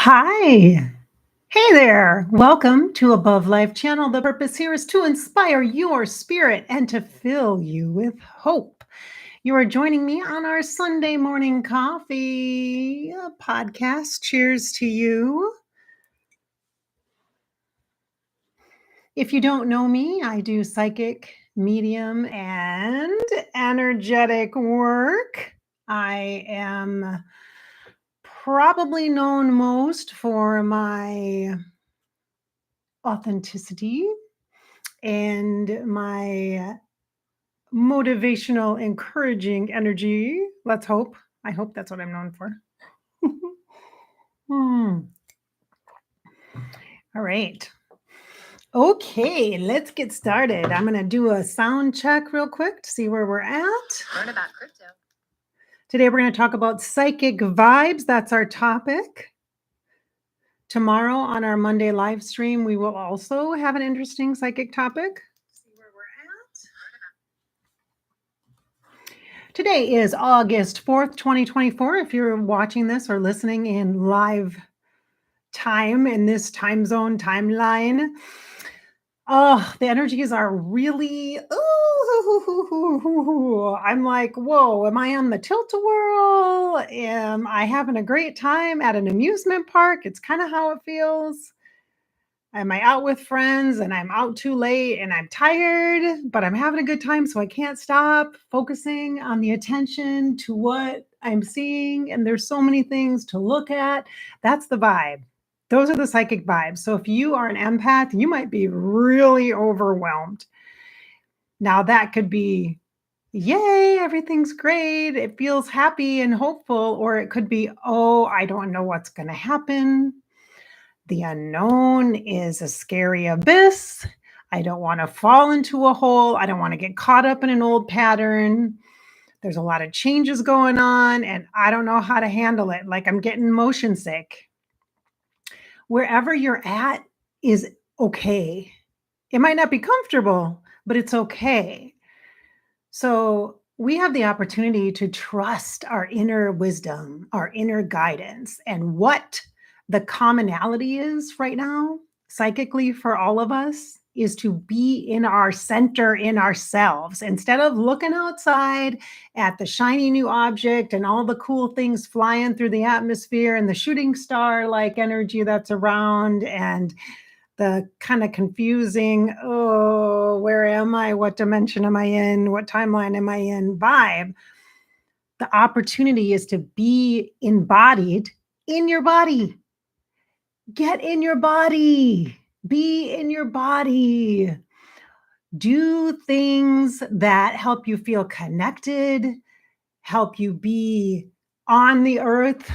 Hi. Hey there. Welcome to Above Life Channel. The purpose here is to inspire your spirit and to fill you with hope. You are joining me on our Sunday morning coffee podcast. Cheers to you. If you don't know me, I do psychic, medium, and energetic work. I am probably known most for my authenticity and my motivational, encouraging energy. Let's hope. I hope that's what I'm known for. Hmm. All right. Okay, let's get started. I'm going to do a sound check real quick to see where we're at. Learn about crypto. Today, we're going to talk about psychic vibes. That's our topic. Tomorrow on our Monday live stream, we will also have an interesting psychic topic. See where we're at. Today is August 4th, 2024. If you're watching this or listening in live time in this time zone timeline, oh, the energies are really, I'm like, whoa, am I on the tilt-a-whirl? Am I having a great time at an amusement park? It's kind of how it feels. Am I out with friends and I'm out too late and I'm tired, but I'm having a good time, so I can't stop focusing on the attention to what I'm seeing. And there's so many things to look at. That's the vibe. Those are the psychic vibes. So if you are an empath, you might be really overwhelmed. Now that could be, yay, everything's great. It feels happy and hopeful. Or it could be, oh, I don't know what's going to happen. The unknown is a scary abyss. I don't want to fall into a hole. I don't want to get caught up in an old pattern. There's a lot of changes going on, and I don't know how to handle it. Like I'm getting motion sick. Wherever you're at is okay. It might not be comfortable, but it's okay. So we have the opportunity to trust our inner wisdom, our inner guidance, and what the commonality is right now, psychically for all of us, is to be in our center, in ourselves. Instead of looking outside at the shiny new object and all the cool things flying through the atmosphere and the shooting star like energy that's around and the kind of confusing, oh, where am I? What dimension am I in? What timeline am I in? Vibe. The opportunity is to be embodied in your body. Get in your body. Be in your body. Do things that help you feel connected, help you be on the earth,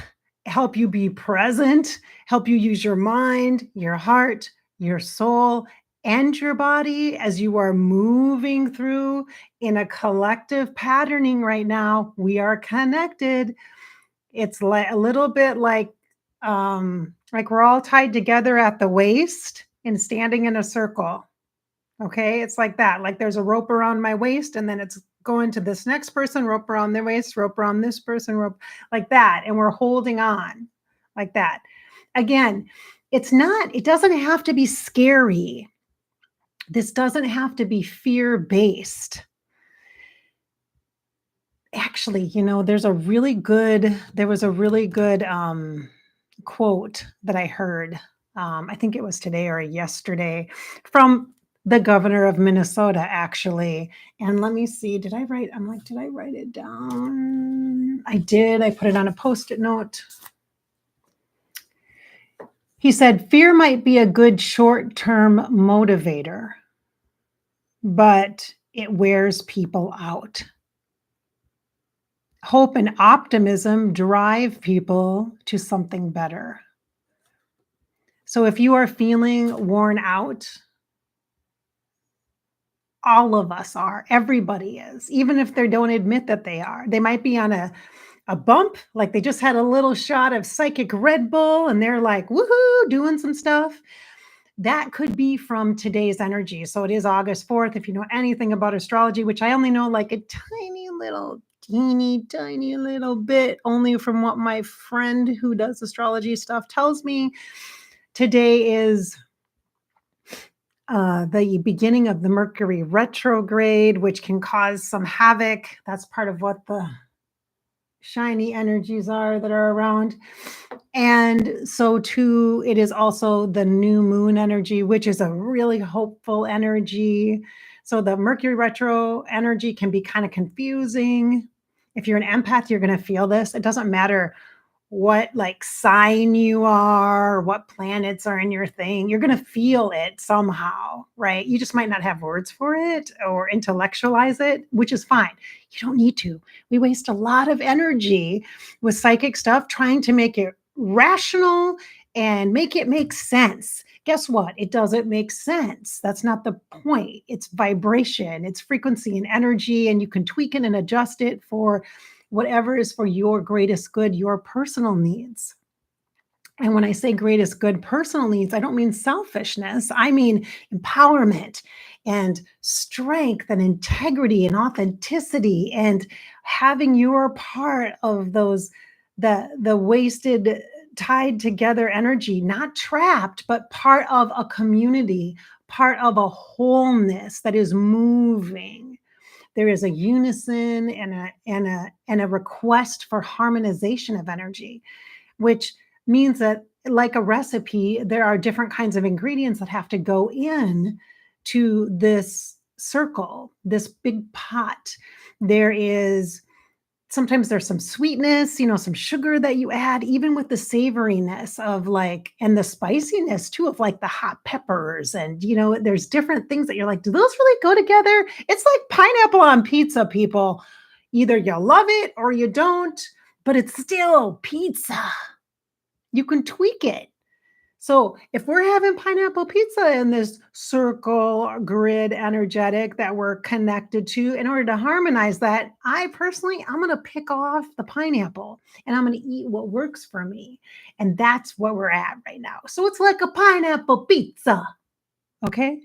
help you be present, help you use your mind, your heart, your soul, and your body as you are moving through in a collective patterning right now. We are connected. It's like a little bit like we're all tied together at the waist and standing in a circle. Okay, it's like that. Like there's a rope around my waist, and then it's going to this next person, rope around their waist, rope around this person, rope like that. And we're holding on like that. Again, it doesn't have to be scary. This doesn't have to be fear-based. Actually, there was a really good quote that I heard. I think it was today or yesterday from the governor of Minnesota, actually. And let me see, did I write it down? I did. I put it on a Post-it note. He said, fear might be a good short-term motivator, but it wears people out. Hope and optimism drive people to something better. So if you are feeling worn out, all of us are, everybody is, even if they don't admit that they are. They might be on a bump, like they just had a little shot of psychic Red Bull and they're like, woohoo, doing some stuff. That could be from today's energy. So it is August 4th. If you know anything about astrology, which I only know like a tiny little teeny tiny little bit, only from what my friend who does astrology stuff tells me. Today is the beginning of the Mercury retrograde, which can cause some havoc. That's part of what the shiny energies are that are around. And so too, it is also the new moon energy, which is a really hopeful energy. So the Mercury retro energy can be kind of confusing. If you're an empath, you're going to feel this. It doesn't matter what like sign you are, what planets are in your thing, you're going to feel it somehow, right? You just might not have words for it or intellectualize it, which is fine. You don't need to. We waste a lot of energy with psychic stuff trying to make it rational and make it make sense. Guess what? It doesn't make sense. That's not the point. It's vibration, it's frequency and energy, and you can tweak it and adjust it for whatever is for your greatest good, your personal needs. And when I say greatest good personal needs, I don't mean selfishness. I mean empowerment and strength and integrity and authenticity and having your part of those the wasted tied together energy, not trapped, but part of a community, part of a wholeness that is moving. There is a unison and a request for harmonization of energy, which means that like a recipe, there are different kinds of ingredients that have to go in to this circle, this big pot. There is sometimes there's some sweetness, some sugar that you add, even with the savoriness of like, and the spiciness too, of like the hot peppers. And, there's different things that you're like, do those really go together? It's like pineapple on pizza, people. Either you love it or you don't, but it's still pizza. You can tweak it. So if we're having pineapple pizza in this circle or grid energetic that we're connected to, in order to harmonize that, I'm going to pick off the pineapple and I'm going to eat what works for me. And that's what we're at right now. So it's like a pineapple pizza. Okay.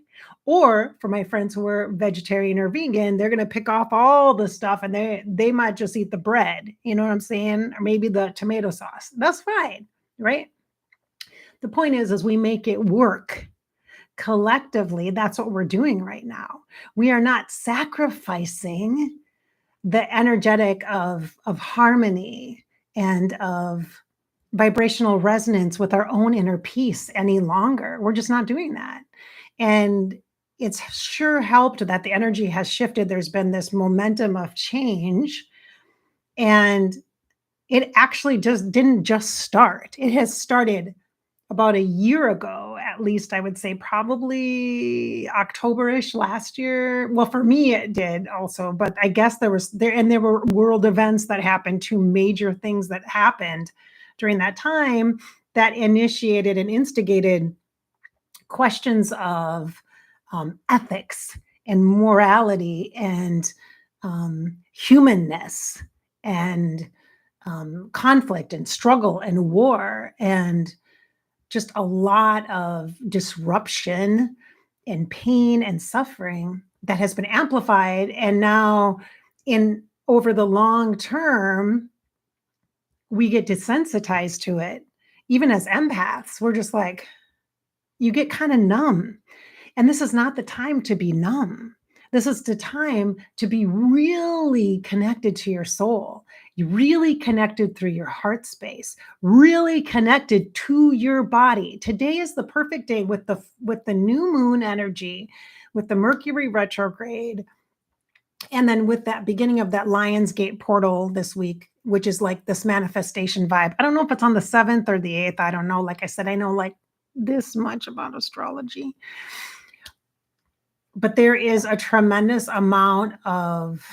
Or for my friends who are vegetarian or vegan, they're going to pick off all the stuff and they might just eat the bread. You know what I'm saying? Or maybe the tomato sauce. That's fine. Right. The point is we make it work collectively. That's what we're doing right now. We are not sacrificing the energetic of harmony and of vibrational resonance with our own inner peace any longer. We're just not doing that. And it's sure helped that the energy has shifted. There's been this momentum of change, and it actually didn't just start. It has started about a year ago, at least I would say probably October-ish last year. Well, for me, it did also, but I guess there were world events that happened, two major things that happened during that time that initiated and instigated questions of ethics and morality and humanness and conflict and struggle and war and just a lot of disruption and pain and suffering that has been amplified. And now over the long term, we get desensitized to it. Even as empaths, we're just like, you get kind of numb. And this is not the time to be numb. This is the time to be really connected to your soul. You're really connected through your heart space, really connected to your body. Today is the perfect day with the new moon energy, with the Mercury retrograde, and then with that beginning of that Lionsgate portal this week, which is like this manifestation vibe. I don't know if it's on the 7th or the 8th. I don't know. Like I said, I know like this much about astrology. But there is a tremendous amount of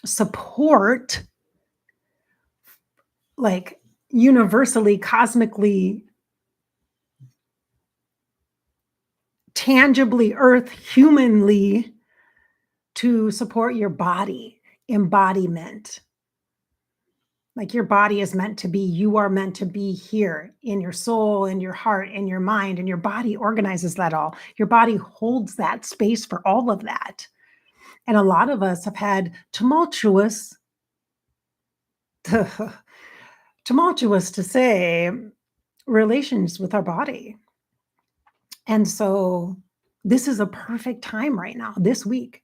support, like universally, cosmically, tangibly, earth, humanly, to support your body embodiment. Like your body is meant to be, you are meant to be here in your soul, in your heart, in your mind, and your body organizes that all. Your body holds that space for all of that. And a lot of us have had tumultuous to say, relations with our body. And so this is a perfect time right now, this week,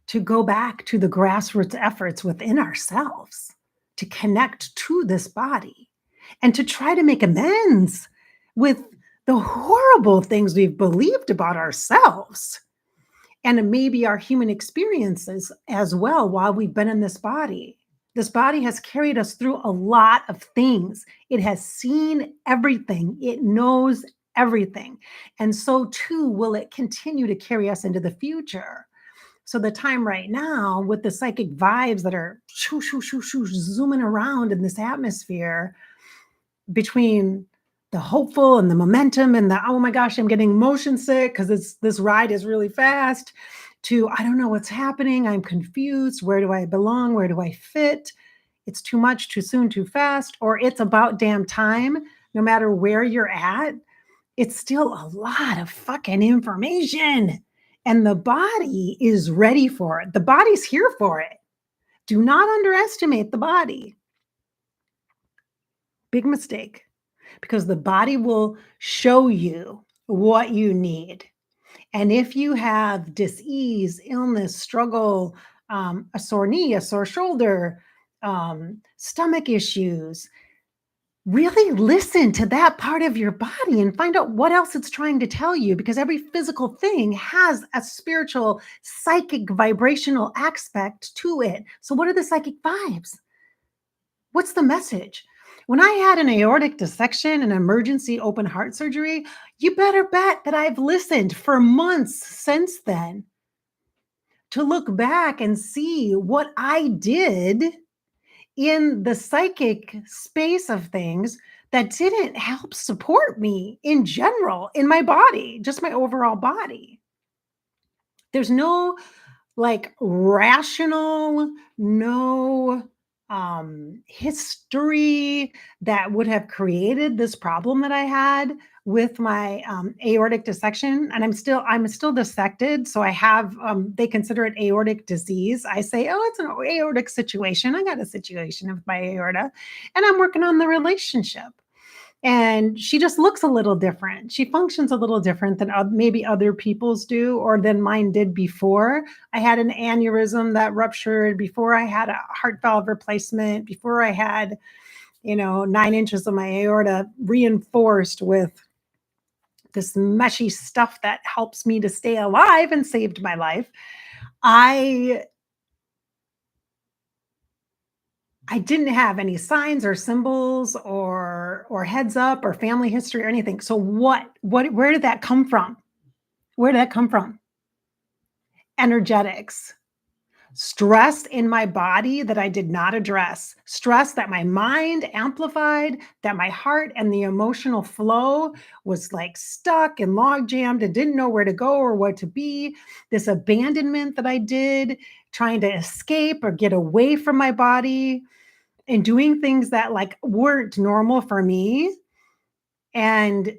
to go back to the grassroots efforts within ourselves to connect to this body and to try to make amends with the horrible things we've believed about ourselves and maybe our human experiences as well while we've been in this body. This body has carried us through a lot of things. It has seen everything, it knows everything. And so too will it continue to carry us into the future. So the time right now with the psychic vibes that are shoo, shoo, shoo, shoo, zooming around in this atmosphere between the hopeful and the momentum and the, oh my gosh, I'm getting motion sick because this ride is really fast, to I don't know what's happening. I'm confused. Where do I belong? Where do I fit? It's too much, too soon, too fast, or it's about damn time. No matter where you're at, it's still a lot of fucking information. And the body is ready for it. The body's here for it. Do not underestimate the body. Big mistake, because the body will show you what you need. And if you have dis-ease, illness, struggle, a sore knee, a sore shoulder, stomach issues, really listen to that part of your body and find out what else it's trying to tell you, because every physical thing has a spiritual, psychic, vibrational aspect to it. So, what are the psychic vibes? What's the message? When I had an aortic dissection and emergency open heart surgery, you better bet that I've listened for months since then to look back and see what I did in the psychic space of things that didn't help support me in general in my body, just my overall body. There's no like rational, no history that would have created this problem that I had with my aortic dissection. And I'm still dissected, so I have they consider it aortic disease. I say, oh, it's an aortic situation. I got a situation with my aorta, and I'm working on the relationship. And she just looks a little different. She functions a little different than maybe other people's do, or than mine did before. I had an aneurysm that ruptured, before I had a heart valve replacement, before I had, 9 inches of my aorta reinforced with this meshy stuff that helps me to stay alive and saved my life. I I didn't have any signs or symbols or heads up or family history or anything. So where did that come from? Where did that come from? Energetics. Stress in my body that I did not address. Stress that my mind amplified, that my heart and the emotional flow was like stuck and log jammed and didn't know where to go or what to be. This abandonment that I did, trying to escape or get away from my body and doing things that like weren't normal for me, and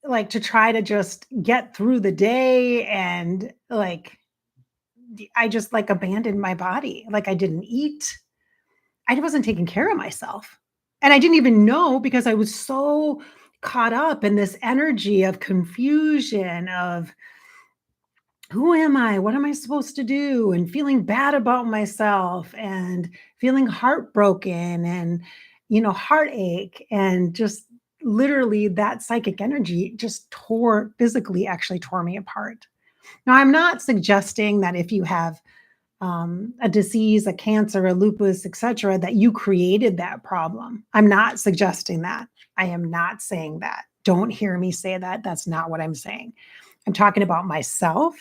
like to try to just get through the day, and like I just like abandoned my body. Like I didn't eat. I wasn't taking care of myself. And I didn't even know, because I was so caught up in this energy of confusion of who am I? What am I supposed to do? And feeling bad about myself and feeling heartbroken and, heartache, and just literally that psychic energy just physically actually tore me apart. Now, I'm not suggesting that if you have a disease, a cancer, a lupus, etc., that you created that problem. I'm not suggesting that. I am not saying that. Don't hear me say that. That's not what I'm saying. I'm talking about myself,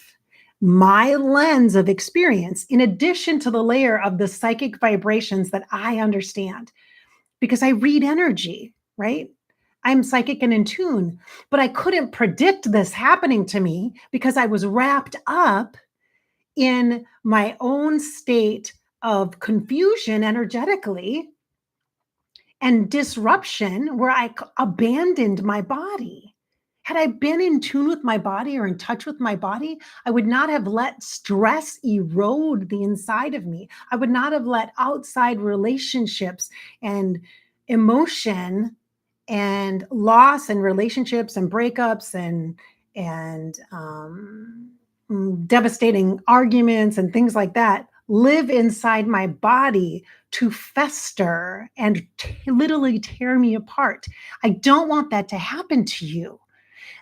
my lens of experience, in addition to the layer of the psychic vibrations that I understand, because I read energy, right? I'm psychic and in tune, but I couldn't predict this happening to me because I was wrapped up in my own state of confusion energetically and disruption, where I abandoned my body. Had I been in tune with my body or in touch with my body, I would not have let stress erode the inside of me. I would not have let outside relationships and emotion and loss and relationships and breakups and devastating arguments and things like that live inside my body to fester and literally tear me apart. I don't want that to happen to you.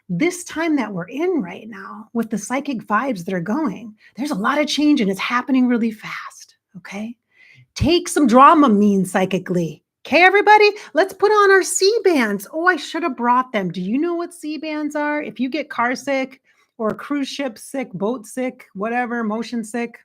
This time that we're in right now with the psychic vibes that are going, there's a lot of change and it's happening really fast. Okay. Take some Dramamine psychically. Okay, everybody, let's put on our C bands. Oh, I should have brought them. Do you know what C bands are? If you get car sick or cruise ship sick, boat sick, whatever, motion sick,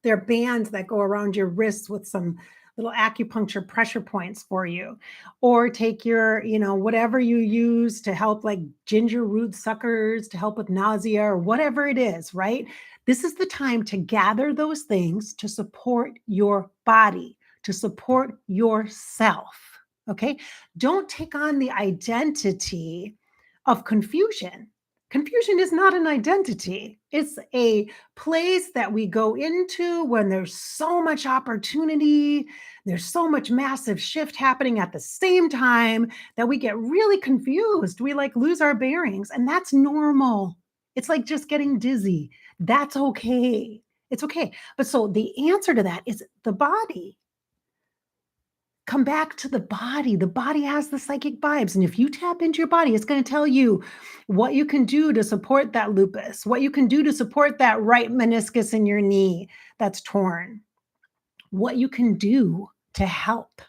they're bands that go around your wrists with some little acupuncture pressure points for you. Or take your, whatever you use to help, like ginger root suckers to help with nausea or whatever it is, right? This is the time to gather those things to support your body, to support yourself. Okay. Don't take on the identity of confusion. Confusion is not an identity. It's a place that we go into when there's so much opportunity, there's so much massive shift happening at the same time that we get really confused. We like lose our bearings, and that's normal. It's like just getting dizzy. That's okay. It's okay. But so the answer to that is the body. Come back to the body. The body has the psychic vibes. And if you tap into your body, it's going to tell you what you can do to support that lupus, what you can do to support that right meniscus in your knee that's torn, what you can do to help.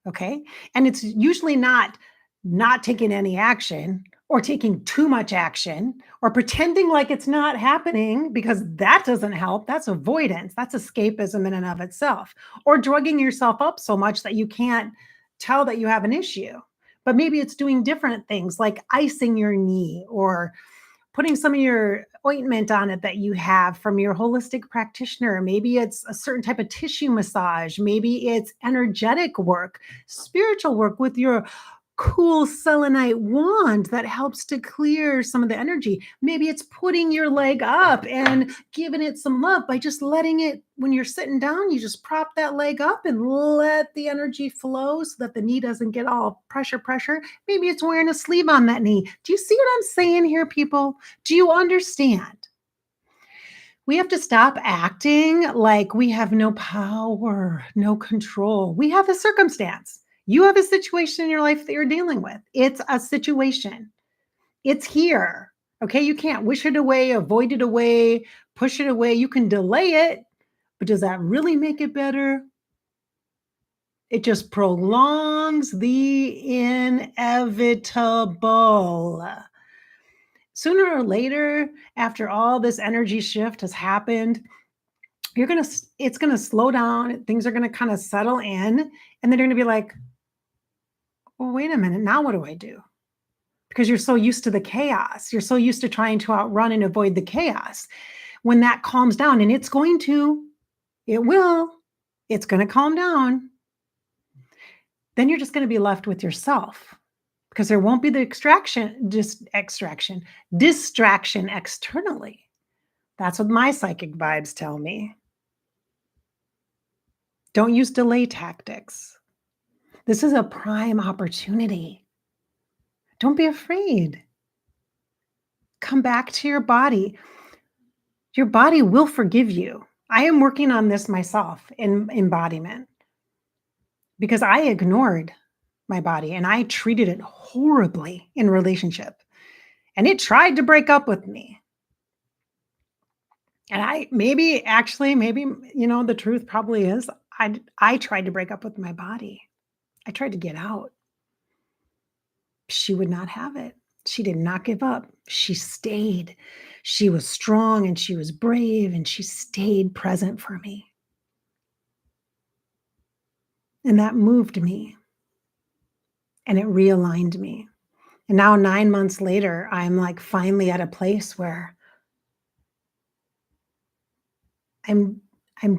Okay. And it's usually not taking any action or taking too much action or pretending like it's not happening, because that doesn't help. That's avoidance. That's escapism in and of itself. Or drugging yourself up so much that you can't tell that you have an issue. But maybe it's doing different things like icing your knee or putting some of your ointment on it that you have from your holistic practitioner. Maybe it's a certain type of tissue massage. Maybe it's energetic work, spiritual work with your cool selenite wand that helps to clear some of the energy. Maybe it's putting your leg up and giving it some love by just letting it, when you're sitting down, you just prop that leg up and let the energy flow so that the knee doesn't get all pressure. Maybe it's wearing a sleeve on that knee. Do you see what I'm saying here, people? Do you understand? We have to stop acting like we have no power, no control. We have a circumstance. You have a situation in your life that you're dealing with. It's a situation. It's here. Okay. You can't wish it away, avoid it away, push it away. You can delay it, but does that really make it better? It just prolongs the inevitable. Sooner or later, after all this energy shift has happened, it's going to slow down. Things are going to kind of settle in. And then you're going to be like, well, wait a minute. Now what do I do? Because you're so used to the chaos. You're so used to trying to outrun and avoid the chaos. When that calms down, and it's going to, it will, it's going to calm down. Then you're just going to be left with yourself, because there won't be the distraction externally. That's what my psychic vibes tell me. Don't use delay tactics. This is a prime opportunity. Don't be afraid. Come back to your body. Your body will forgive you. I am working on this myself in embodiment, because I ignored my body and I treated it horribly in relationship. And it tried to break up with me. And the truth probably is I tried to break up with my body. I tried to get out. She would not have it. She did not give up. She stayed. She was strong and she was brave and she stayed present for me. And that moved me and it realigned me. And now 9 months later, I'm like finally at a place where I'm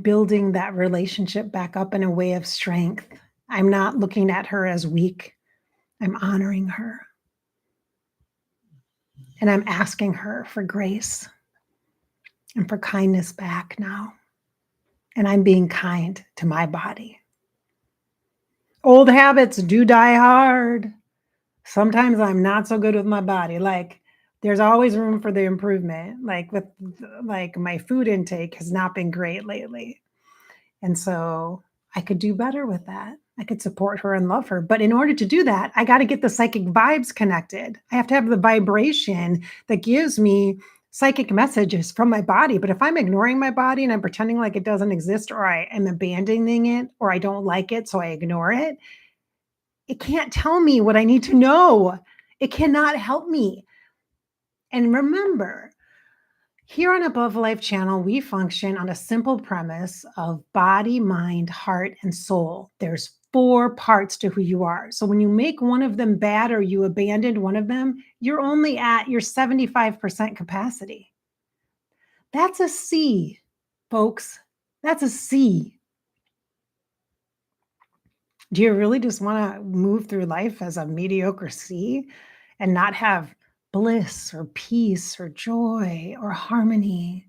building that relationship back up in a way of strength. I'm not looking at her as weak. I'm honoring her. And I'm asking her for grace and for kindness back now. And I'm being kind to my body. Old habits do die hard. Sometimes I'm not so good with my body. Like, there's always room for the improvement. Like my food intake has not been great lately. And so I could do better with that. I could support her and love her. But in order to do that, I got to get the psychic vibes connected. I have to have the vibration that gives me psychic messages from my body. But if I'm ignoring my body and I'm pretending like it doesn't exist, or I am abandoning it, or I don't like it, so I ignore it, it can't tell me what I need to know. It cannot help me. And remember, here on Above Life channel, we function on a simple premise of body, mind, heart, and soul. There's 4 parts to who you are. So when you make one of them bad or you abandon one of them, you're only at your 75% capacity. That's a C, folks. That's a C. Do you really just want to move through life as a mediocre C and not have bliss or peace or joy or harmony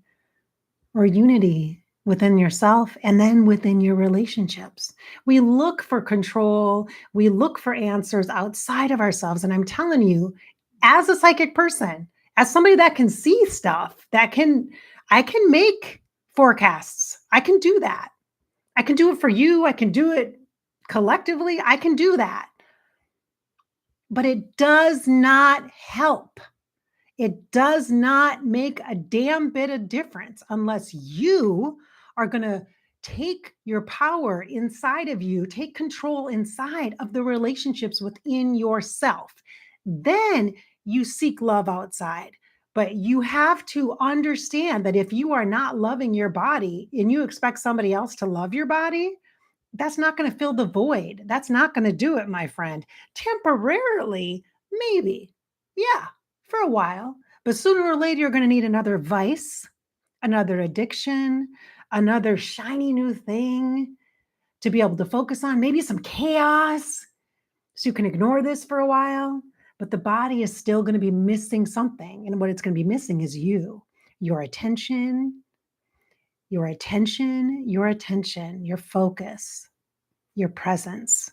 or unity within yourself and then within your relationships? We look for control. We look for answers outside of ourselves. And I'm telling you, as a psychic person, as somebody that can see stuff, I can make forecasts. I can do that. I can do it for you. I can do it collectively. I can do that. But it does not help. It does not make a damn bit of difference unless you are going to take your power inside of you, take control inside of the relationships within yourself. Then you seek love outside. But you have to understand that if you are not loving your body and you expect somebody else to love your body, that's not going to fill the void. That's not going to do it, my friend. Temporarily, maybe. Yeah, for a while. But sooner or later, you're going to need another vice, another addiction, another shiny new thing to be able to focus on, maybe some chaos. So you can ignore this for a while. But the body is still going to be missing something. And what it's going to be missing is you, your attention, your attention, your attention, your focus, your presence.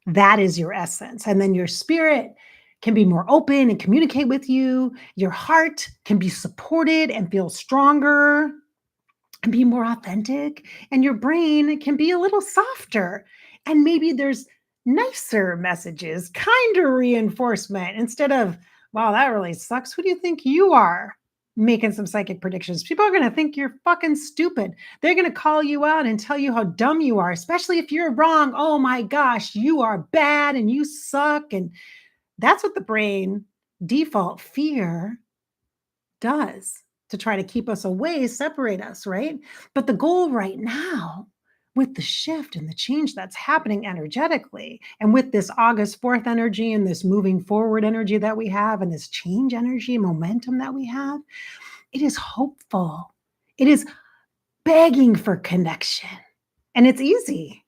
That is your essence. And then your spirit can be more open and communicate with you. Your heart can be supported and feel stronger and be more authentic. And your brain can be a little softer. And maybe there's nicer messages, kinder reinforcement instead of, wow, that really sucks. Who do you think you are? Making some psychic predictions. People are going to think you're fucking stupid. They're going to call you out and tell you how dumb you are, especially if you're wrong. Oh my gosh, you are bad and you suck. And that's what the brain default fear does to try to keep us away, separate us, right? But the goal right now, with the shift and the change that's happening energetically, and with this August 4th energy and this moving forward energy that we have, and this change energy momentum that we have, it is hopeful. It is begging for connection. And it's easy.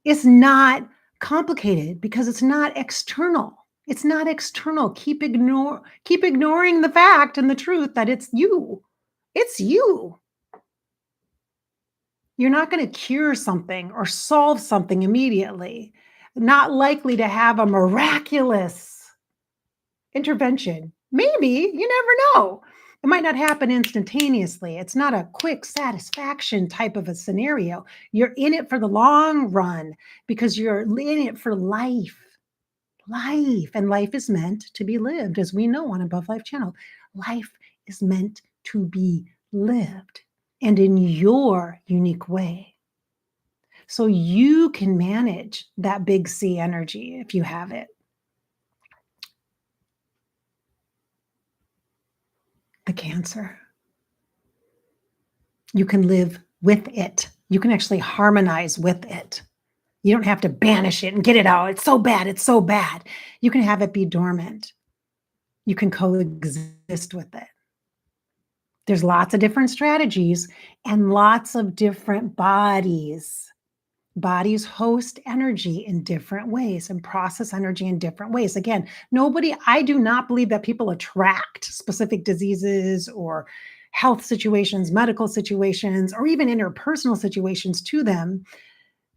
It's not complicated because it's not external. It's not external. Keep ignoring the fact and the truth that it's you. It's you. You're not going to cure something or solve something immediately. Not likely to have a miraculous intervention. Maybe, you never know. It might not happen instantaneously. It's not a quick satisfaction type of a scenario. You're in it for the long run because you're in it for life. Life. And life is meant to be lived, as we know on Above Life channel. Life is meant to be lived and in your unique way. So you can manage that big C energy if you have it. The Cancer. You can live with it. You can actually harmonize with it. You don't have to banish it and get it out. It's so bad. It's so bad. You can have it be dormant. You can coexist with it. There's lots of different strategies and lots of different bodies Bodies host energy in different ways and process energy in different ways. Again, I do not believe that people attract specific diseases or health situations, medical situations, or even interpersonal situations to them,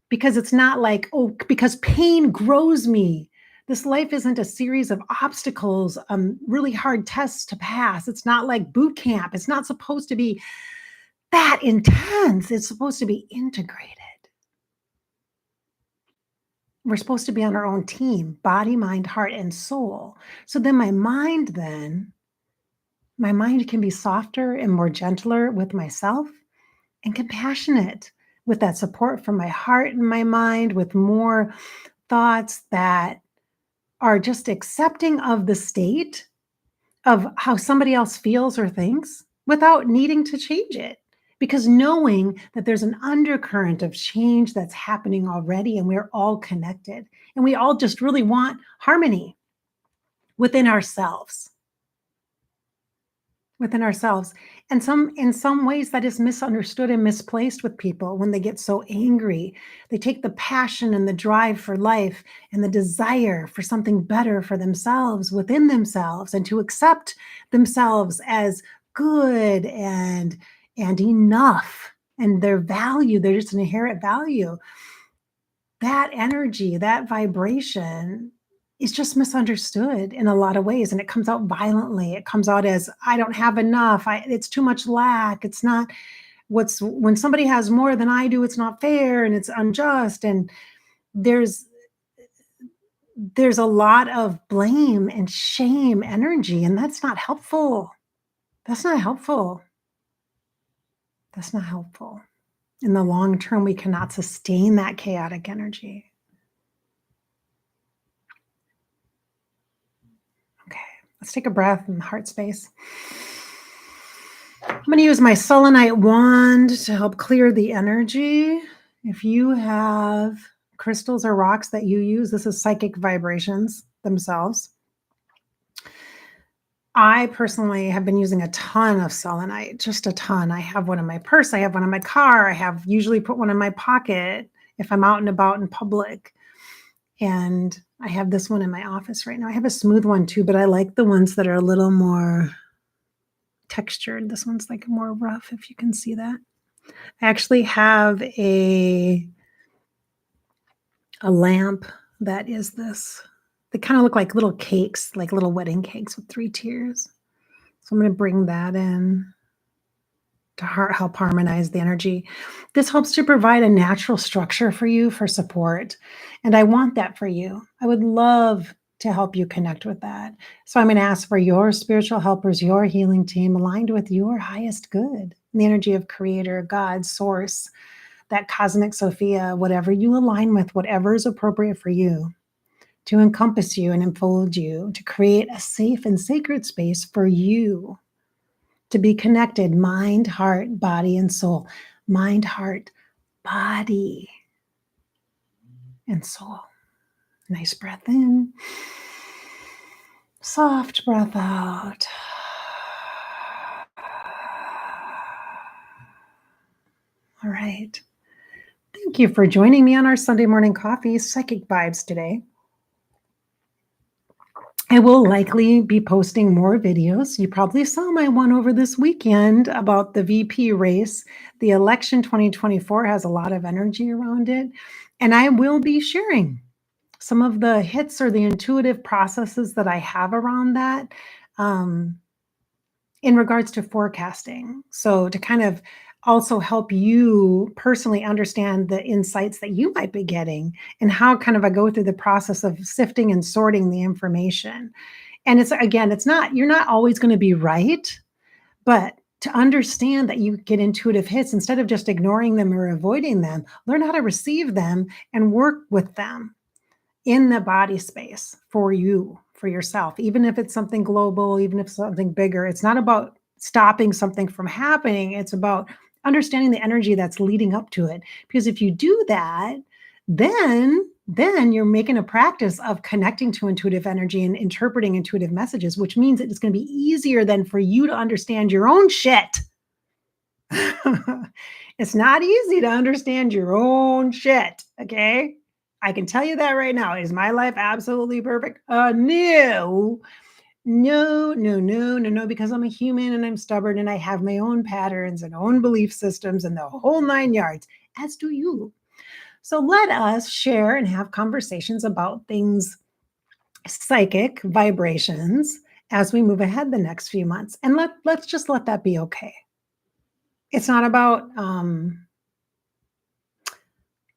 because it's not like, oh, because pain grows me. This life isn't a series of obstacles, really hard tests to pass. It's not like boot camp. It's not supposed to be that intense. It's supposed to be integrated. We're supposed to be on our own team, body, mind, heart, and soul. So then my mind can be softer and more gentler with myself and compassionate with that support from my heart and my mind, with more thoughts that are just accepting of the state of how somebody else feels or thinks without needing to change it. Because knowing that there's an undercurrent of change that's happening already, and we're all connected, and we all just really want harmony within ourselves. Within ourselves. And in some ways that is misunderstood and misplaced with people when they get so angry. They take the passion and the drive for life and the desire for something better for themselves within themselves, and to accept themselves as good and enough, and their value, their just an inherent value. That energy, that vibration is just misunderstood in a lot of ways, and it comes out violently. It comes out as, I don't have enough. It's too much lack. It's not when somebody has more than I do, it's not fair and it's unjust. And there's a lot of blame and shame energy, and that's not helpful. That's not helpful. That's not helpful. In the long term, we cannot sustain that chaotic energy. Okay, let's take a breath in the heart space. I'm going to use my selenite wand to help clear the energy. If you have crystals or rocks that you use, this is psychic vibrations themselves. I personally have been using a ton of selenite, just a ton. I have one in my purse. I have one in my car. I have usually put one in my pocket if I'm out and about in public. And I have this one in my office right now. I have a smooth one too, but I like the ones that are a little more textured. This one's like more rough, if you can see that. I actually have a lamp that is this. They kind of look like little cakes, like little wedding cakes with 3 tiers. So I'm going to bring that in to help harmonize the energy. This helps to provide a natural structure for you for support. And I want that for you. I would love to help you connect with that. So I'm going to ask for your spiritual helpers, your healing team aligned with your highest good, the energy of Creator, God, Source, that cosmic Sophia, whatever you align with, whatever is appropriate for you, to encompass you and enfold you, to create a safe and sacred space for you to be connected, mind, heart, body, and soul. Mind, heart, body, and soul. Nice breath in. Soft breath out. All right. Thank you for joining me on our Sunday morning coffee psychic vibes today. I will likely be posting more videos. You probably saw my one over this weekend about the VP race. The election 2024 has a lot of energy around it. And I will be sharing some of the hits or the intuitive processes that I have around that in regards to forecasting. So to kind of also help you personally understand the insights that you might be getting, and how kind of I go through the process of sifting and sorting the information. And you're not always going to be right, but to understand that you get intuitive hits, instead of just ignoring them or avoiding them, learn how to receive them and work with them in the body space for you, for yourself, even if it's something global, even if it's something bigger. It's not about stopping something from happening. It's about understanding the energy that's leading up to it. Because if you do that, then you're making a practice of connecting to intuitive energy and interpreting intuitive messages, which means it's going to be easier then for you to understand your own shit. It's not easy to understand your own shit. Okay. I can tell you that right now. Is my life absolutely perfect? No. No, no, no, no, no, because I'm a human and I'm stubborn and I have my own patterns and own belief systems and the whole nine yards, as do you. So let us share and have conversations about things psychic vibrations as we move ahead the next few months. And let's just let that be okay. It's not about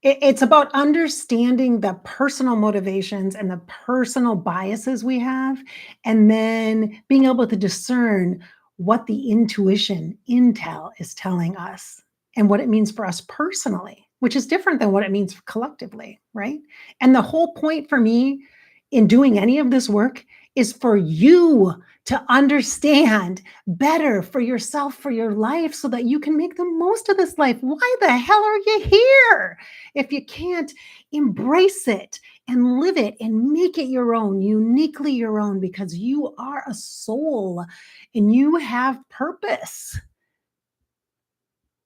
it's about understanding the personal motivations and the personal biases we have, and then being able to discern what the intuition, intel is telling us and what it means for us personally, which is different than what it means collectively, right? And the whole point for me in doing any of this work is for you to understand better for yourself, for your life, so that you can make the most of this life. Why the hell are you here? If you can't embrace it and live it and make it your own, uniquely your own, because you are a soul and you have purpose.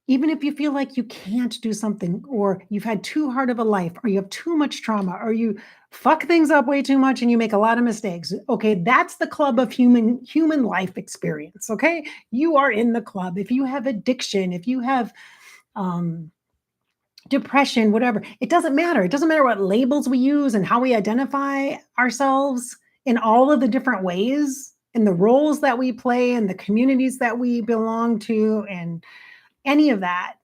Even if you feel like you can't do something, or you've had too hard of a life, or you have too much trauma, or you fuck things up way too much and you make a lot of mistakes. Okay, that's the club of human life experience. Okay, you are in the club. If you have addiction, if you have um depression, whatever. It doesn't matter. It doesn't matter what labels we use and how we identify ourselves in all of the different ways, in the roles that we play, and the communities that we belong to, and any of that.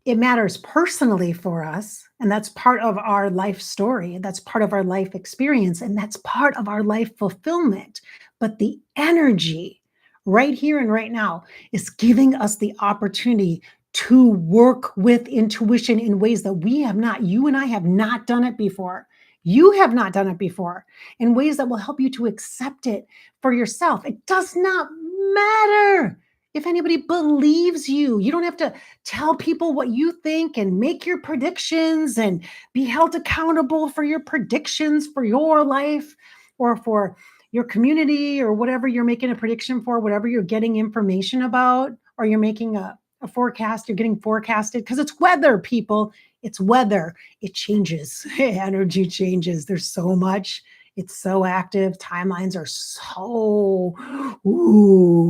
It matters personally for us. And that's part of our life story. That's part of our life experience. And that's part of our life fulfillment. But the energy right here and right now is giving us the opportunity to work with intuition in ways that we have not, you and I have not done it before. You have not done it before, in ways that will help you to accept it for yourself. It does not matter if anybody believes you. You don't have to tell people what you think and make your predictions and be held accountable for your predictions for your life or for your community or whatever you're making a prediction for, whatever you're getting information about, or you're making a forecast, you're getting forecasted because it's weather, people. It's weather. It changes. Energy changes. There's so much. It's so active. Timelines are so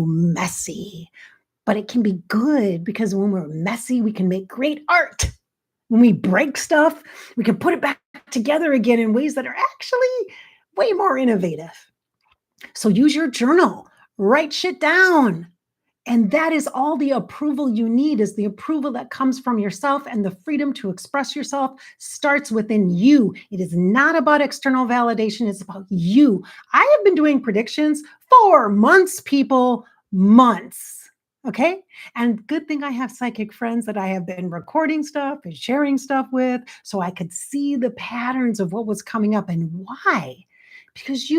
messy, but it can be good because when we're messy, we can make great art. When we break stuff, we can put it back together again in ways that are actually way more innovative. So use your journal, write shit down. And that is all the approval you need, is the approval that comes from yourself, and the freedom to express yourself starts within you. It is not about external validation. It's about you. I have been doing predictions for months, people, months. Okay. And good thing I have psychic friends that I have been recording stuff and sharing stuff with, so I could see the patterns of what was coming up. And why? Because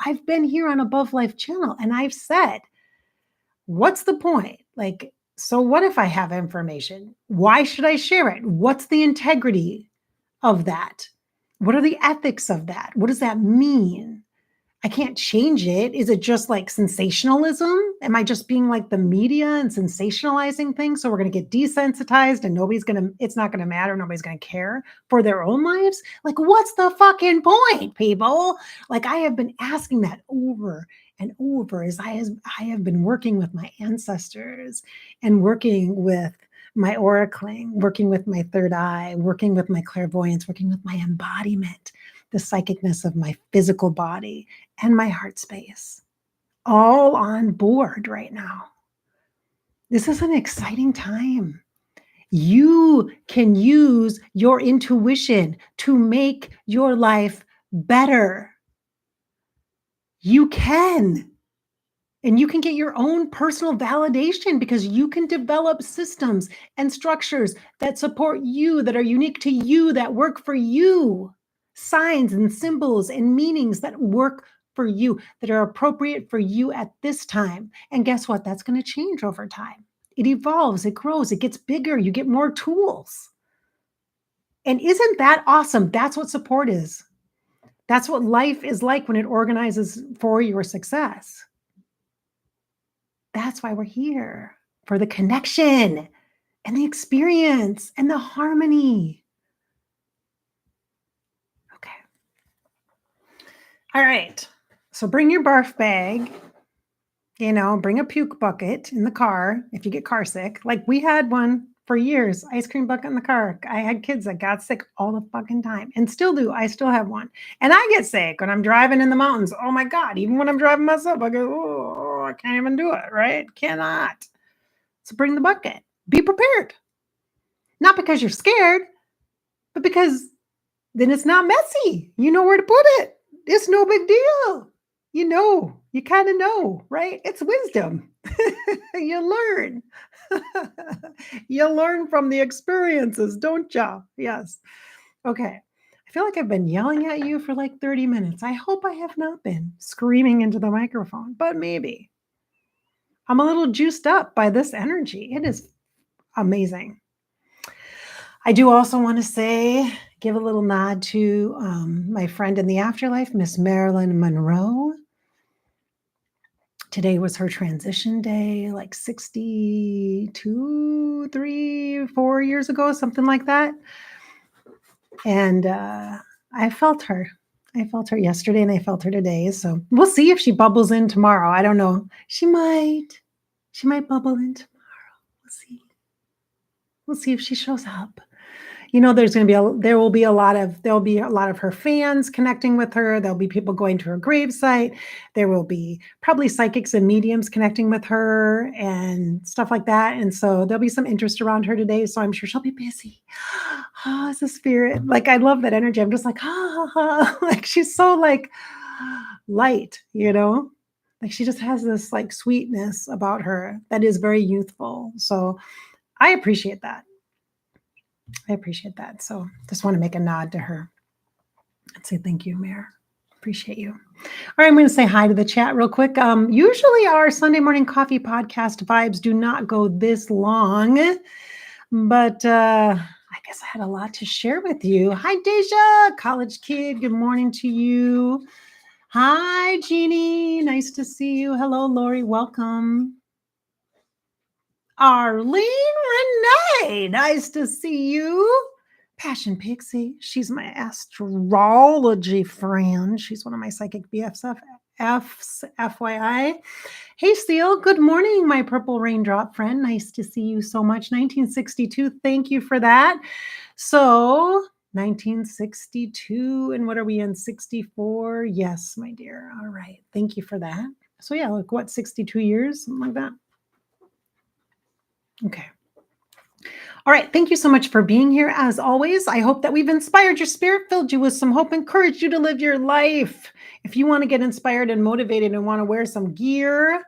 I've been here on Above Life channel and I've said, what's the point? Like, so what if I have information? Why should I share it? What's the integrity of that? What are the ethics of that? What does that mean? I can't change it. Is it just like sensationalism? Am I just being like the media and sensationalizing things? So we're going to get desensitized and it's not going to matter. Nobody's going to care for their own lives. Like, what's the fucking point, people? Like, I have been asking that over and over as I have been working with my ancestors and working with my oracling, working with my third eye, working with my clairvoyance, working with my embodiment, the psychicness of my physical body and my heart space, all on board right now. This is an exciting time. You can use your intuition to make your life better. You can. And you can get your own personal validation because you can develop systems and structures that support you, that are unique to you, that work for you. Signs and symbols and meanings that work for you, that are appropriate for you at this time. And guess what? That's going to change over time. It evolves, it grows, it gets bigger, you get more tools. And isn't that awesome? That's what support is. That's what life is like when it organizes for your success. That's why we're here, for the connection and the experience and the harmony. All right. So bring your barf bag, bring a puke bucket in the car if you get car sick. Like we had one for years, ice cream bucket in the car. I had kids that got sick all the fucking time and still do. I still have one. And I get sick when I'm driving in the mountains. Oh my God. Even when I'm driving myself, I go, oh, I can't even do it, right? Cannot. So bring the bucket. Be prepared. Not because you're scared, but because then it's not messy. You know where to put it. It's no big deal. You kind of know, right? It's wisdom. You learn. You learn from the experiences, don't you? Yes. Okay. I feel like I've been yelling at you for like 30 minutes. I hope I have not been screaming into the microphone, but maybe. I'm a little juiced up by this energy. It is amazing. I do also want to give a little nod to my friend in the afterlife, Miss Marilyn Monroe. Today was her transition day, like 62, 3, 4 years ago, something like that. And I felt her. I felt her yesterday and I felt her today. So we'll see if she bubbles in tomorrow. I don't know. She might. She might bubble in tomorrow. We'll see. We'll see if she shows up. There'll be a lot of her fans connecting with her. There'll be people going to her gravesite. There will be probably psychics and mediums connecting with her and stuff like that. And so there'll be some interest around her today. So I'm sure she'll be busy. Oh, it's a spirit. Like, I love that energy. I'm just like, like she's so like light, like she just has this like sweetness about her that is very youthful. So I appreciate that. So just want to make a nod to her and say thank you, Mayor. Appreciate you. All right, I'm going to say hi to the chat real quick. Usually our Sunday morning coffee podcast vibes do not go this long, but I guess I had a lot to share with you. Hi, Deja, college kid. Good morning to you. Hi, Jeannie. Nice to see you. Hello, Lori. Welcome. Arlene Renee. Nice to see you. Passion Pixie. She's my astrology friend. She's one of my psychic BFFs, FYI. Hey, Seal. Good morning, my purple raindrop friend. Nice to see you so much. 1962. Thank you for that. So 1962. And what are we in? 64? Yes, my dear. All right. Thank you for that. So yeah, like what, 62 years? Something like that. Okay. All right. Thank you so much for being here. As always, I hope that we've inspired your spirit, filled you with some hope, encouraged you to live your life. If you want to get inspired and motivated and want to wear some gear,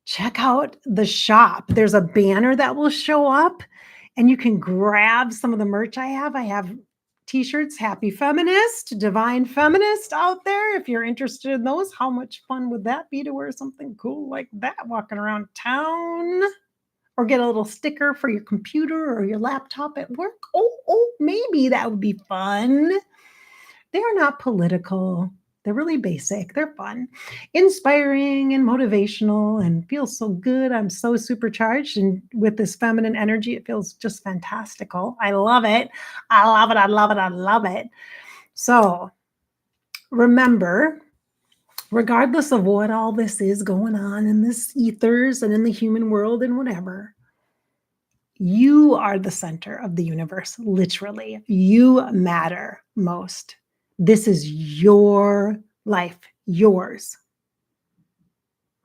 check out the shop. There's a banner that will show up and you can grab some of the merch I have. I have t-shirts, Happy Feminist, Divine Feminist out there. If you're interested in those, how much fun would that be to wear something cool like that walking around town? Or get a little sticker for your computer or your laptop at work. Oh, maybe that would be fun. They're not political. They're really basic. They're fun, inspiring, and motivational, and feels so good. I'm so supercharged. And with this feminine energy, it feels just fantastical. I love it. I love it. I love it. I love it. So remember, regardless of what all this is going on in this ethers and in the human world and whatever, you are the center of the universe. Literally, you matter most. This is your life, yours.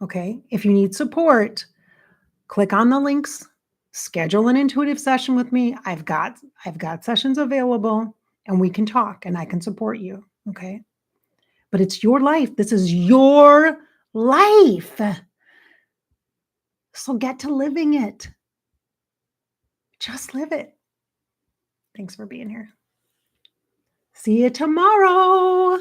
Okay. If you need support, click on the links, schedule an intuitive session with me. I've got sessions available and we can talk and I can support you. Okay. But it's your life. This is your life. So get to living it. Just live it. Thanks for being here. See you tomorrow.